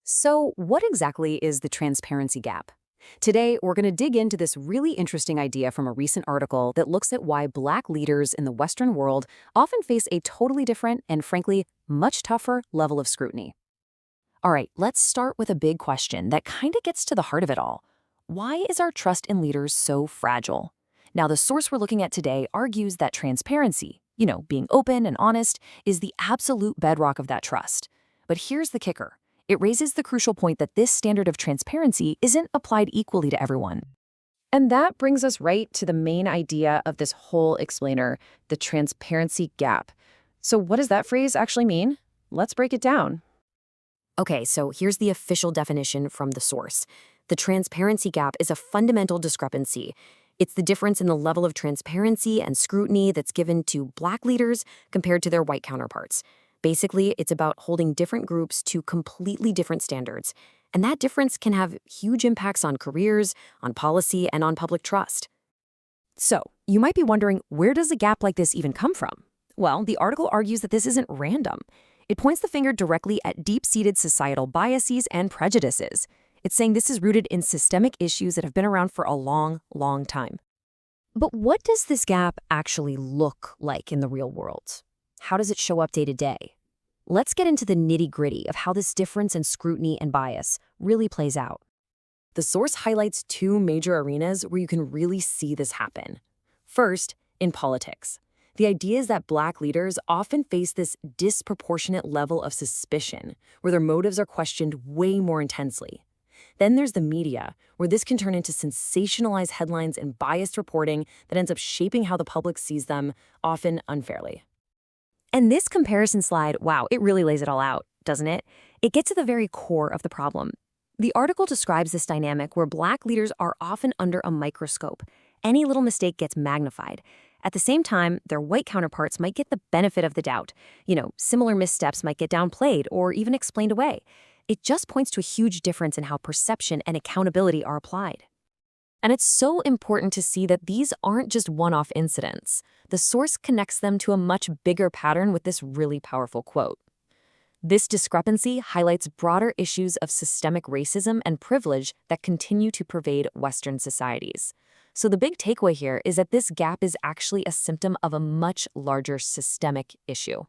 So, what exactly is the transparency gap? Today, we're going to dig into this really interesting idea from a recent article that looks at why Black leaders in the Western world often face a totally different and, frankly, much tougher level of scrutiny. All right, let's start with a big question that kind of gets to the heart of it all. Why is our trust in leaders so fragile? Now, the source we're looking at today argues that transparency, being open and honest, is the absolute bedrock of that trust. But here's the kicker. It raises the crucial point that this standard of transparency isn't applied equally to everyone. And that brings us right to the main idea of this whole explainer, the transparency gap. So what does that phrase actually mean? Let's break it down. Okay, so here's the official definition from the source. The transparency gap is a fundamental discrepancy. It's the difference in the level of transparency and scrutiny that's given to Black leaders compared to their white counterparts. Basically, it's about holding different groups to completely different standards. And that difference can have huge impacts on careers, on policy, and on public trust. So, you might be wondering, where does a gap like this even come from? Well, the article argues that this isn't random. It points the finger directly at deep-seated societal biases and prejudices. It's saying this is rooted in systemic issues that have been around for a long, long time. But what does this gap actually look like in the real world? How does it show up day to day? Let's get into the nitty-gritty of how this difference in scrutiny and bias really plays out. The source highlights two major arenas where you can really see this happen. First, in politics. The idea is that Black leaders often face this disproportionate level of suspicion, where their motives are questioned way more intensely. Then there's the media, where this can turn into sensationalized headlines and biased reporting that ends up shaping how the public sees them, often unfairly. And this comparison slide, wow, it really lays it all out, doesn't it? It gets to the very core of the problem. The article describes this dynamic where Black leaders are often under a microscope. Any little mistake gets magnified. At the same time, their white counterparts might get the benefit of the doubt. Similar missteps might get downplayed or even explained away. It just points to a huge difference in how perception and accountability are applied. And it's so important to see that these aren't just one-off incidents. The source connects them to a much bigger pattern with this really powerful quote. This discrepancy highlights broader issues of systemic racism and privilege that continue to pervade Western societies. So the big takeaway here is that this gap is actually a symptom of a much larger systemic issue.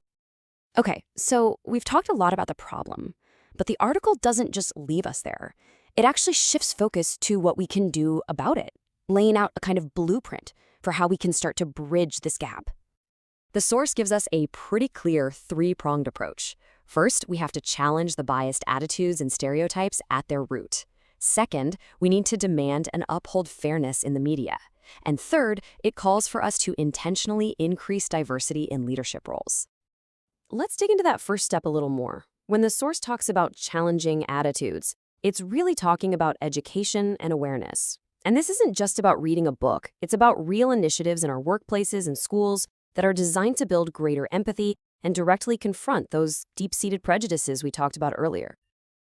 Okay, so we've talked a lot about the problem, but the article doesn't just leave us there. It actually shifts focus to what we can do about it, laying out a kind of blueprint for how we can start to bridge this gap. The source gives us a pretty clear three-pronged approach. First, we have to challenge the biased attitudes and stereotypes at their root. Second, we need to demand and uphold fairness in the media. And third, it calls for us to intentionally increase diversity in leadership roles. Let's dig into that first step a little more. When the source talks about challenging attitudes, it's really talking about education and awareness. And this isn't just about reading a book. It's about real initiatives in our workplaces and schools that are designed to build greater empathy and directly confront those deep-seated prejudices we talked about earlier.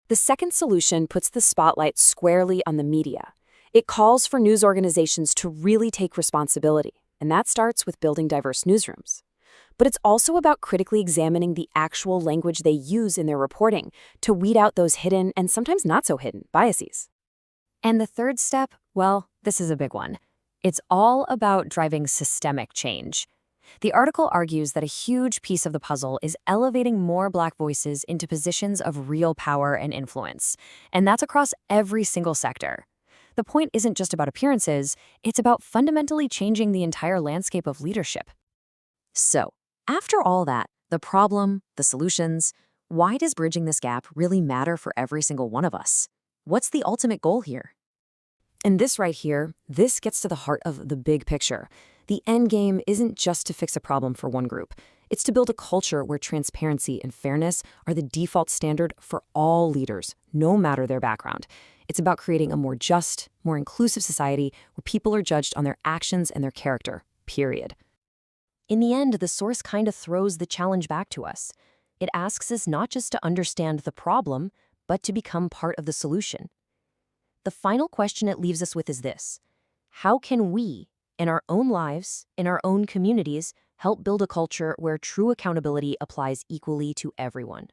The second solution puts the spotlight squarely on the media. It calls for news organizations to really take responsibility, and that starts with building diverse newsrooms. But it's also about critically examining the actual language they use in their reporting to weed out those hidden and sometimes not so hidden biases. And the third step, well, this is a big one. It's all about driving systemic change. The article argues that a huge piece of the puzzle is elevating more Black voices into positions of real power and influence, and that's across every single sector. The point isn't just about appearances, it's about fundamentally changing the entire landscape of leadership. So, after all that, the problem, the solutions, why does bridging this gap really matter for every single one of us? What's the ultimate goal here? And this right here, this gets to the heart of the big picture. The end game isn't just to fix a problem for one group. It's to build a culture where transparency and fairness are the default standard for all leaders, no matter their background. It's about creating a more just, more inclusive society where people are judged on their actions and their character, period. In the end, the source kind of throws the challenge back to us. It asks us not just to understand the problem, but to become part of the solution. The final question it leaves us with is this: how can we, in our own lives, in our own communities, help build a culture where true accountability applies equally to everyone?